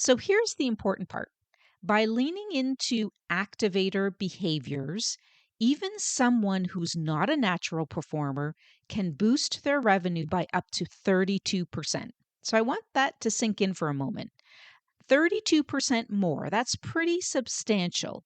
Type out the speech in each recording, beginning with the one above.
So here's the important part. By leaning into activator behaviors, even someone who's not a natural performer can boost their revenue by up to 32%. So I want that to sink in for a moment. 32% more, that's pretty substantial.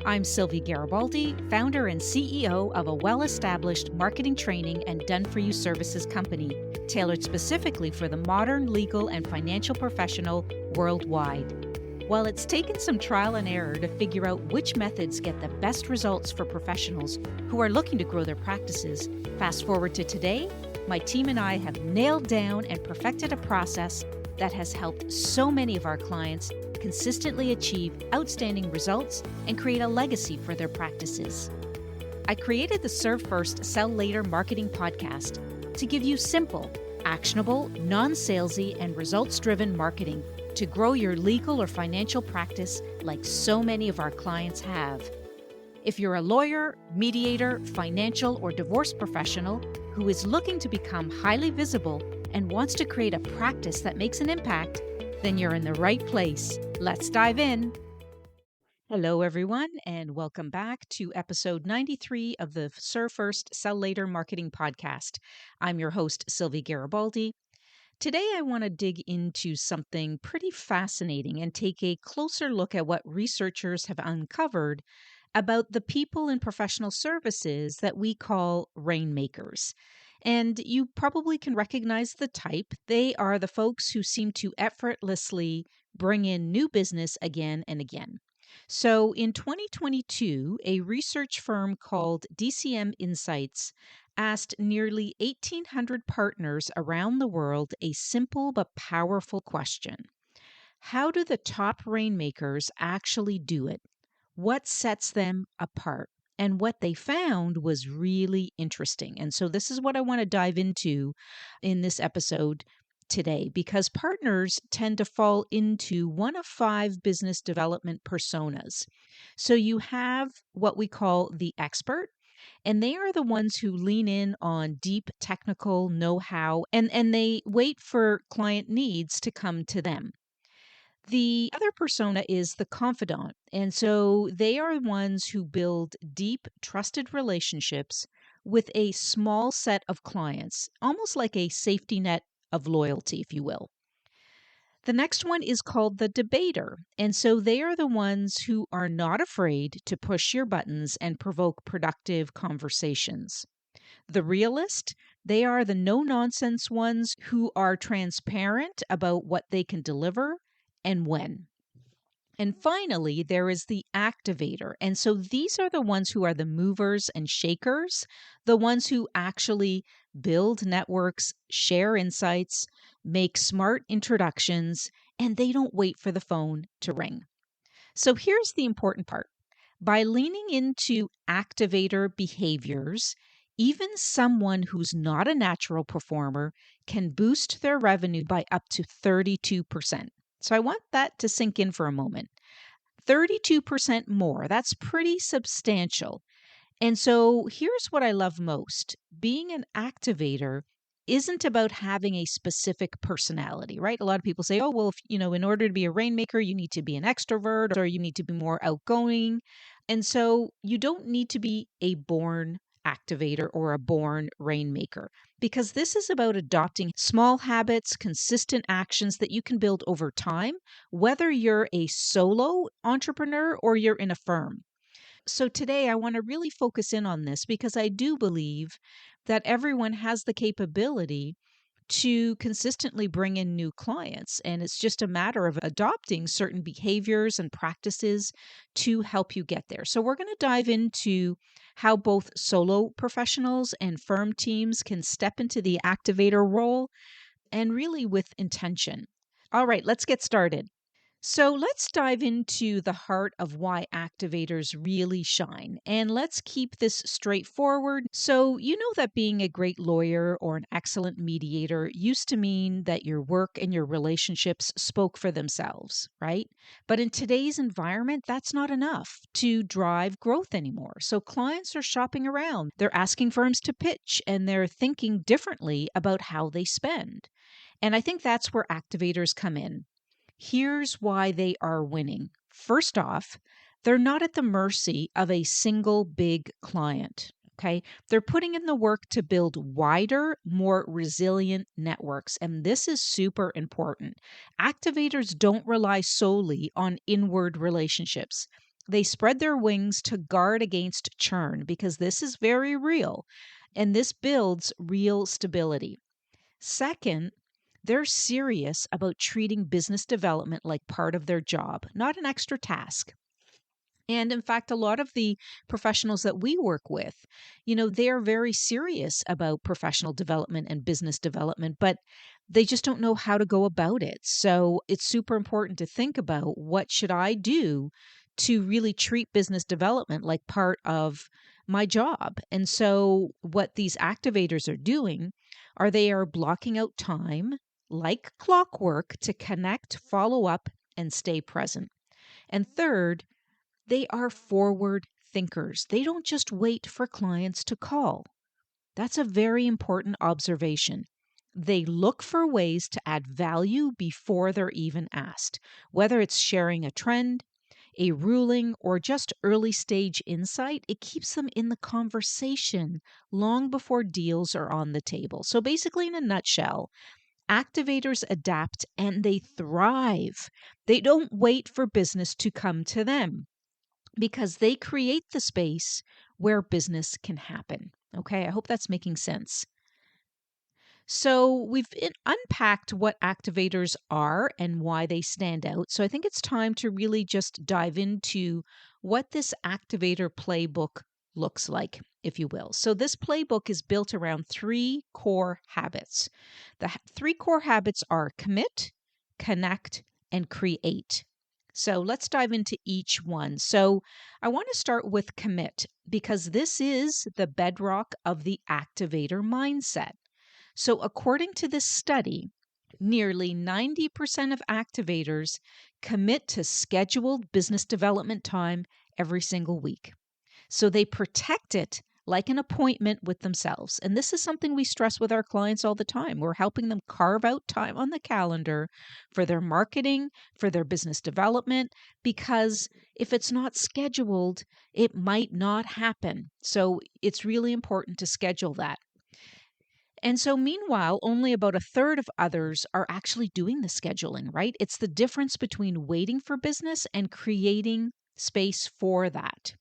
I'm Sylvie Garibaldi, founder and CEO of a well-established marketing training and done-for-you services company, tailored specifically for the modern legal and financial professional worldwide. While it's taken some trial and error to figure out which methods get the best results for professionals who are looking to grow their practices, fast forward to today, my team and I have nailed down and perfected a process that has helped so many of our clients consistently achieve outstanding results and create a legacy for their practices. I created the Serve First, Sell Later marketing podcast to give you simple, actionable, non-salesy, and results-driven marketing to grow your legal or financial practice like so many of our clients have. If you're a lawyer, mediator, financial, or divorce professional who is looking to become highly visible and wants to create a practice that makes an impact, then you're in the right place. Let's dive in. Hello, everyone, and welcome back to episode 93 of the Serve First, Sell Later marketing podcast. I'm your host, Sylvie Garibaldi. Today, I want to dig into something pretty fascinating and take a closer look at what researchers have uncovered about the people in professional services that we call rainmakers. And you probably can recognize the type. They are the folks who seem to effortlessly bring in new business again and again. So in 2022, a research firm called DCM Insights asked nearly 1,800 partners around the world a simple but powerful question. How do the top rainmakers actually do it? What sets them apart? And what they found was really interesting. And so this is what I want to dive into in this episode today, because partners tend to fall into one of 5 business development personas. So you have what we call the expert, and they are the ones who lean in on deep technical know-how and they wait for client needs to come to them. The other persona is the confidant. And so they are ones who build deep, trusted relationships with a small set of clients, almost like a safety net of loyalty, if you will. The next one is called the debater. And so they are the ones who are not afraid to push your buttons and provoke productive conversations. The realist, they are the no-nonsense ones who are transparent about what they can deliver and when. And finally, there is the activator. And so these are the ones who are the movers and shakers, the ones who actually build networks, share insights, make smart introductions, and they don't wait for the phone to ring. So here's the important part. By leaning into activator behaviors, even someone who's not a natural performer can boost their revenue by up to 32%. So I want that to sink in for a moment. 32% more, that's pretty substantial. And so here's what I love most. Being an activator isn't about having a specific personality, right? A lot of people say, oh, well, in order to be a rainmaker, you need to be an extrovert or you need to be more outgoing. And so you don't need to be a born activator or a born rainmaker, because this is about adopting small habits, consistent actions that you can build over time, whether you're a solo entrepreneur or you're in a firm. So today I want to really focus in on this because I do believe that everyone has the capability to consistently bring in new clients. And it's just a matter of adopting certain behaviors and practices to help you get there. So we're going to dive into how both solo professionals and firm teams can step into the activator role and really with intention. All right, let's get started. So let's dive into the heart of why activators really shine. And let's keep this straightforward. So, you know that being a great lawyer or an excellent mediator used to mean that your work and your relationships spoke for themselves, right? But in today's environment, that's not enough to drive growth anymore. So clients are shopping around, they're asking firms to pitch, and they're thinking differently about how they spend. And I think that's where activators come in. Here's why they are winning. First off, they're not at the mercy of a single big client. Okay. They're putting in the work to build wider, more resilient networks. And this is super important. Activators don't rely solely on inward relationships. They spread their wings to guard against churn because this is very real. And this builds real stability. Second, they're serious about treating business development like part of their job, not an extra task. And in fact, a lot of the professionals that we work with, they're very serious about professional development and business development, but they just don't know how to go about it. So it's super important to think about, what should I do to really treat business development like part of my job? And so what these activators are doing are they are blocking out time like clockwork to connect, follow up, and stay present. And third, they are forward thinkers. They don't just wait for clients to call. That's a very important observation. They look for ways to add value before they're even asked, whether it's sharing a trend, a ruling, or just early stage insight. It keeps them in the conversation long before deals are on the table. So, basically, in a nutshell, activators adapt and they thrive. They don't wait for business to come to them because they create the space where business can happen. Okay, I hope that's making sense. So, we've unpacked what activators are and why they stand out. So, I think it's time to really just dive into what this activator playbook looks like, if you will. So, this playbook is built around three core habits. The three core habits are commit, connect, and create. So, let's dive into each one. So, I want to start with commit because this is the bedrock of the activator mindset. So, according to this study, nearly 90% of activators commit to scheduled business development time every single week. So, they protect it like an appointment with themselves. And this is something we stress with our clients all the time. We're helping them carve out time on the calendar for their marketing, for their business development, because if it's not scheduled, it might not happen. So, it's really important to schedule that. And so, meanwhile, only about a third of others are actually doing the scheduling, right? It's the difference between waiting for business and creating space for that.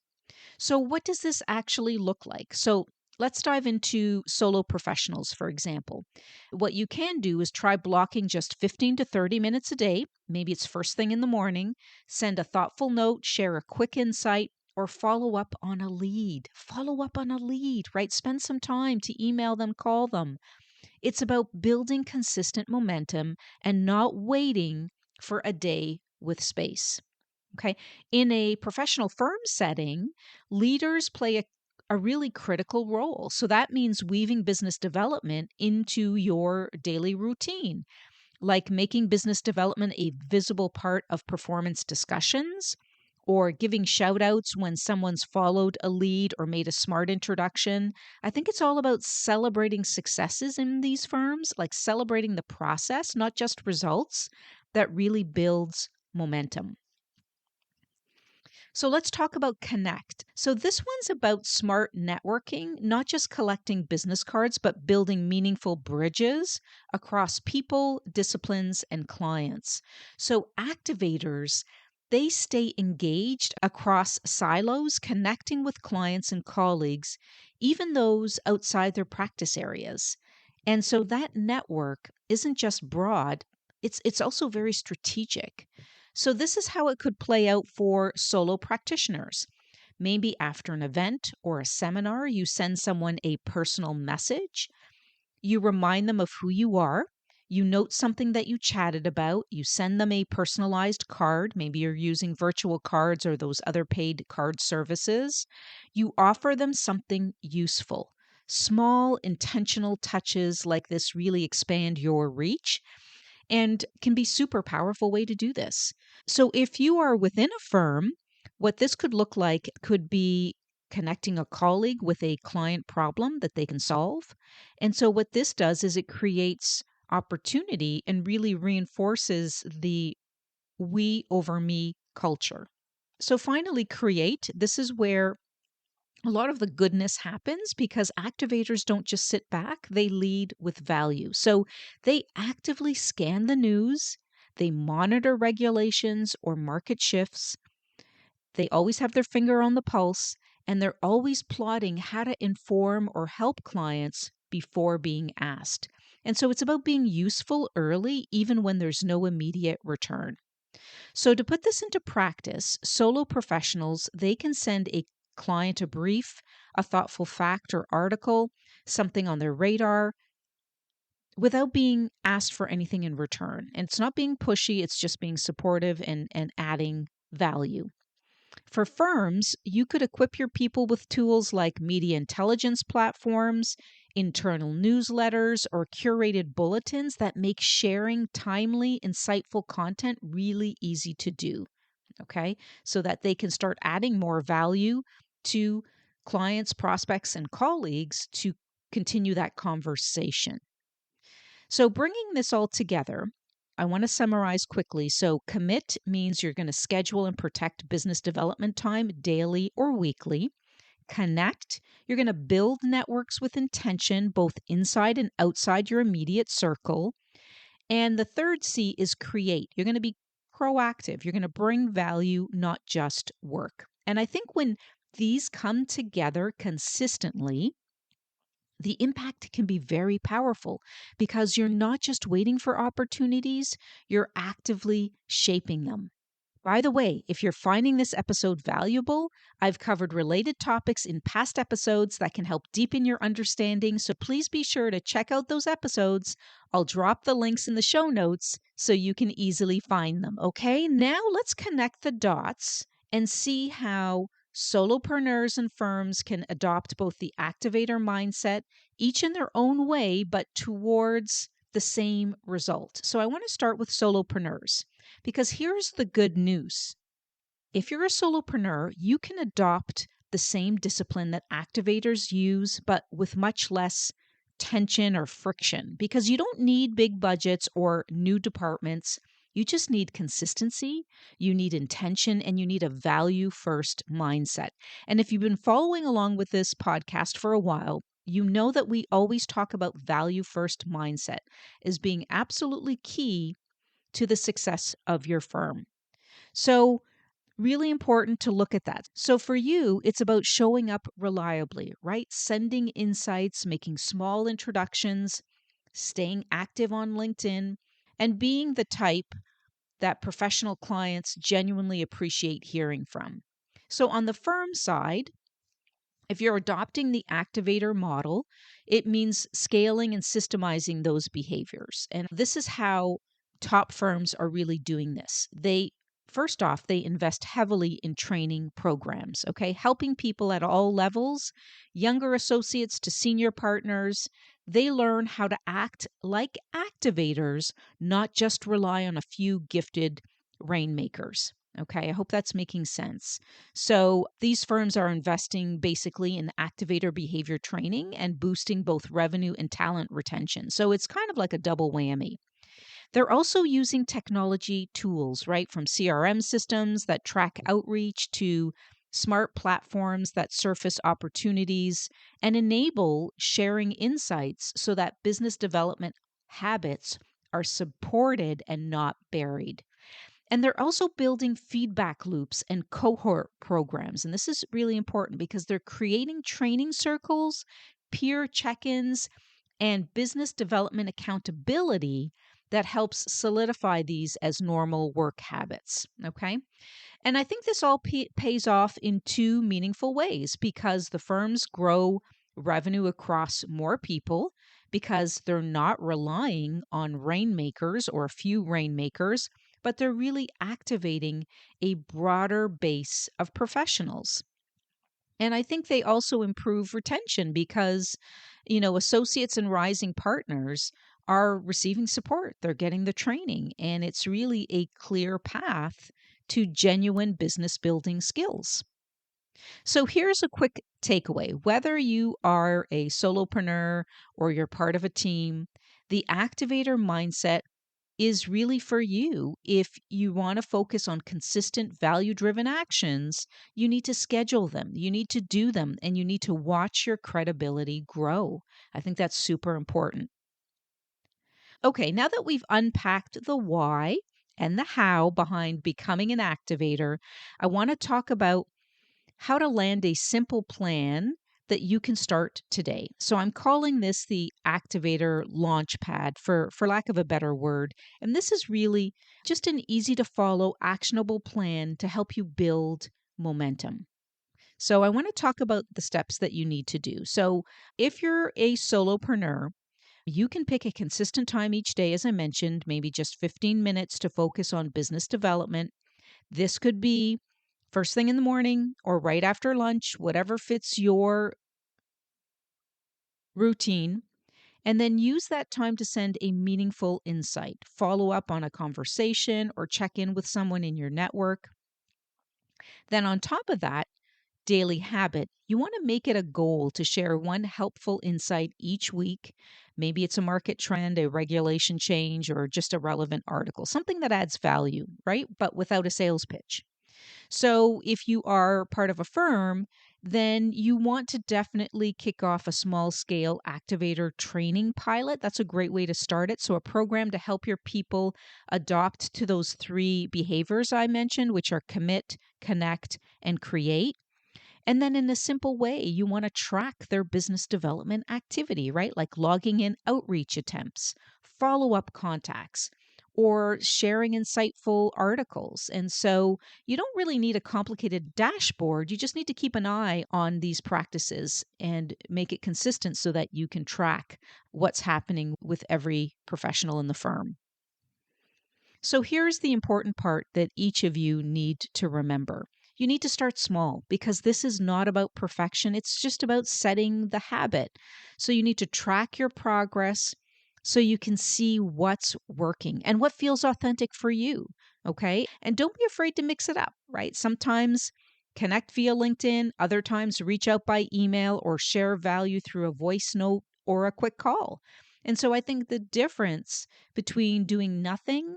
So, what does this actually look like? So, let's dive into solo professionals, for example. What you can do is try blocking just 15 to 30 minutes a day. Maybe it's first thing in the morning. Send a thoughtful note, share a quick insight, or follow up on a lead. Follow up on a lead, right? Spend some time to email them, call them. It's about building consistent momentum and not waiting for a day with space. Okay. In a professional firm setting, leaders play a really critical role. So that means weaving business development into your daily routine, like making business development a visible part of performance discussions, or giving shout outs when someone's followed a lead or made a smart introduction. I think it's all about celebrating successes in these firms, like celebrating the process, not just results, that really builds momentum. So let's talk about Connect. So this one's about smart networking, not just collecting business cards, but building meaningful bridges across people, disciplines, and clients. So activators, they stay engaged across silos, connecting with clients and colleagues, even those outside their practice areas. And so that network isn't just broad, it's also very strategic. So, this is how it could play out for solo practitioners. Maybe after an event or a seminar, you send someone a personal message. You remind them of who you are. You note something that you chatted about, you send them a personalized card. Maybe you're using virtual cards or those other paid card services. You offer them something useful. Small intentional touches like this really expand your reach and can be super powerful way to do this. So if you are within a firm, what this could look like could be connecting a colleague with a client problem that they can solve. And so what this does is it creates opportunity and really reinforces the we over me culture. So finally, create. This is where a lot of the goodness happens because activators don't just sit back, they lead with value. So they actively scan the news, they monitor regulations or market shifts, they always have their finger on the pulse, and they're always plotting how to inform or help clients before being asked. And so it's about being useful early, even when there's no immediate return. So to put this into practice, solo professionals, they can send a client a brief, a thoughtful fact or article, something on their radar without being asked for anything in return. And it's not being pushy, it's just being supportive and adding value. For firms, you could equip your people with tools like media intelligence platforms, internal newsletters, or curated bulletins that make sharing timely, insightful content really easy to do. Okay, so that they can start adding more value to clients, prospects, and colleagues to continue that conversation. So, bringing this all together, I want to summarize quickly. So, commit means you're going to schedule and protect business development time daily or weekly. Connect, you're going to build networks with intention, both inside and outside your immediate circle. And the third C is create. You're going to be proactive. You're going to bring value, not just work. And I think when these come together consistently, the impact can be very powerful because you're not just waiting for opportunities, you're actively shaping them. By the way, if you're finding this episode valuable, I've covered related topics in past episodes that can help deepen your understanding, so please be sure to check out those episodes. I'll drop the links in the show notes so you can easily find them. Okay, now let's connect the dots and see how solopreneurs and firms can adopt both the activator mindset, each in their own way, but towards the same result. So I want to start with solopreneurs. Because here's the good news. If you're a solopreneur, you can adopt the same discipline that activators use, but with much less tension or friction, because you don't need big budgets or new departments. You just need consistency, you need intention, and you need a value first mindset. And if you've been following along with this podcast for a while, you know that we always talk about value first mindset as being absolutely key to the success of your firm. So, really important to look at that. So, for you, it's about showing up reliably, right? Sending insights, making small introductions, staying active on LinkedIn, and being the type that professional clients genuinely appreciate hearing from. So, on the firm side, if you're adopting the activator model, it means scaling and systemizing those behaviors. And this is how top firms are really doing this. First off, they invest heavily in training programs, okay? Helping people at all levels, younger associates to senior partners. They learn how to act like activators, not just rely on a few gifted rainmakers. Okay, I hope that's making sense. So these firms are investing basically in activator behavior training and boosting both revenue and talent retention. So it's kind of like a double whammy. They're also using technology tools, right? From CRM systems that track outreach to smart platforms that surface opportunities and enable sharing insights so that business development habits are supported and not buried. And they're also building feedback loops and cohort programs. And this is really important because they're creating training circles, peer check ins, and business development accountability that helps solidify these as normal work habits. Okay. And I think this all pays off in two meaningful ways because the firms grow revenue across more people, because they're not relying on rainmakers or a few rainmakers, but they're really activating a broader base of professionals. And I think they also improve retention because, associates and rising partners are receiving support, they're getting the training, and it's really a clear path to genuine business building skills. So here's a quick takeaway. Whether you are a solopreneur or you're part of a team, the activator mindset is really for you. If you want to focus on consistent value driven actions, you need to schedule them, you need to do them, and you need to watch your credibility grow. I think that's super important. Okay, now that we've unpacked the why and the how behind becoming an activator, I want to talk about how to land a simple plan that you can start today. So I'm calling this the Activator Launchpad for lack of a better word. And this is really just an easy to follow, actionable plan to help you build momentum. So I want to talk about the steps that you need to do. So if you're a solopreneur, you can pick a consistent time each day, as I mentioned, maybe just 15 minutes to focus on business development. This could be first thing in the morning or right after lunch, whatever fits your routine. And then use that time to send a meaningful insight, follow up on a conversation, or check in with someone in your network. Then, on top of that, daily habit, you want to make it a goal to share one helpful insight each week. Maybe it's a market trend, a regulation change, or just a relevant article, something that adds value, right? But without a sales pitch. So, if you are part of a firm, then you want to definitely kick off a small scale activator training pilot. That's a great way to start it. So, a program to help your people adopt to those three behaviors I mentioned, which are commit, connect, and create. And then in a simple way, you want to track their business development activity, right? Like logging in outreach attempts, follow up contacts, or sharing insightful articles. And so you don't really need a complicated dashboard. You just need to keep an eye on these practices and make it consistent so that you can track what's happening with every professional in the firm. So here's the important part that each of you need to remember. You need to start small because this is not about perfection. It's just about setting the habit. So you need to track your progress so you can see what's working and what feels authentic for you. Okay. And don't be afraid to mix it up, right? Sometimes connect via LinkedIn, other times reach out by email or share value through a voice note or a quick call. And so I think the difference between doing nothing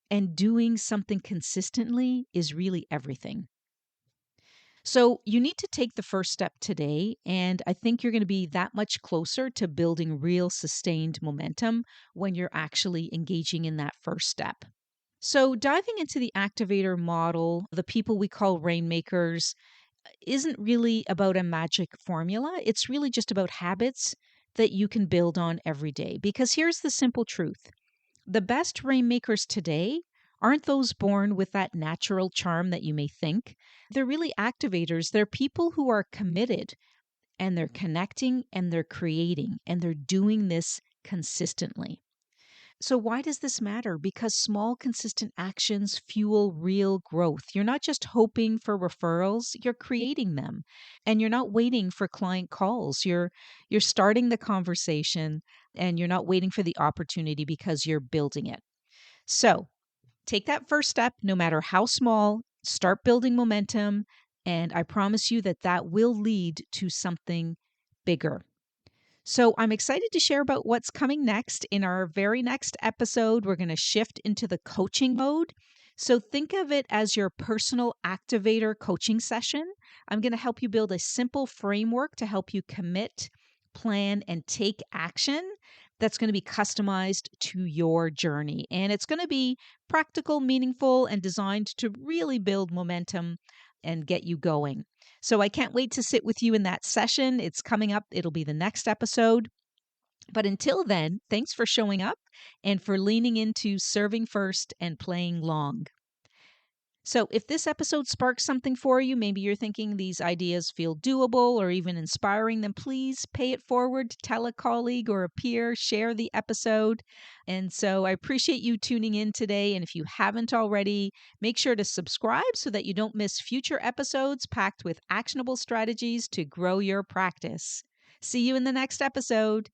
and doing something consistently is really everything. So you need to take the first step today. And I think you're going to be that much closer to building real sustained momentum when you're actually engaging in that first step. So, diving into the activator model, the people we call rainmakers, isn't really about a magic formula. It's really just about habits that you can build on every day. Because here's the simple truth: the best rainmakers today aren't those born with that natural charm that you may think. They're really activators. They're people who are committed and they're connecting and they're creating and they're doing this consistently. So, why does this matter? Because small, consistent actions fuel real growth. You're not just hoping for referrals, you're creating them. And you're not waiting for client calls. You're starting the conversation and you're not waiting for the opportunity because you're building it. So, take that first step, no matter how small, start building momentum, and I promise you that that will lead to something bigger. So I'm excited to share about what's coming next. In our very next episode, we're going to shift into the coaching mode. So think of it as your personal activator coaching session. I'm going to help you build a simple framework to help you commit, plan, and take action that's going to be customized to your journey. And it's going to be practical, meaningful, and designed to really build momentum and get you going. So I can't wait to sit with you in that session. It's coming up. It'll be the next episode. But until then, thanks for showing up and for leaning into serving first and playing long. So, if this episode sparks something for you, maybe you're thinking these ideas feel doable or even inspiring, then please pay it forward, tell a colleague or a peer, share the episode. And so, I appreciate you tuning in today. And if you haven't already, make sure to subscribe so that you don't miss future episodes packed with actionable strategies to grow your practice. See you in the next episode.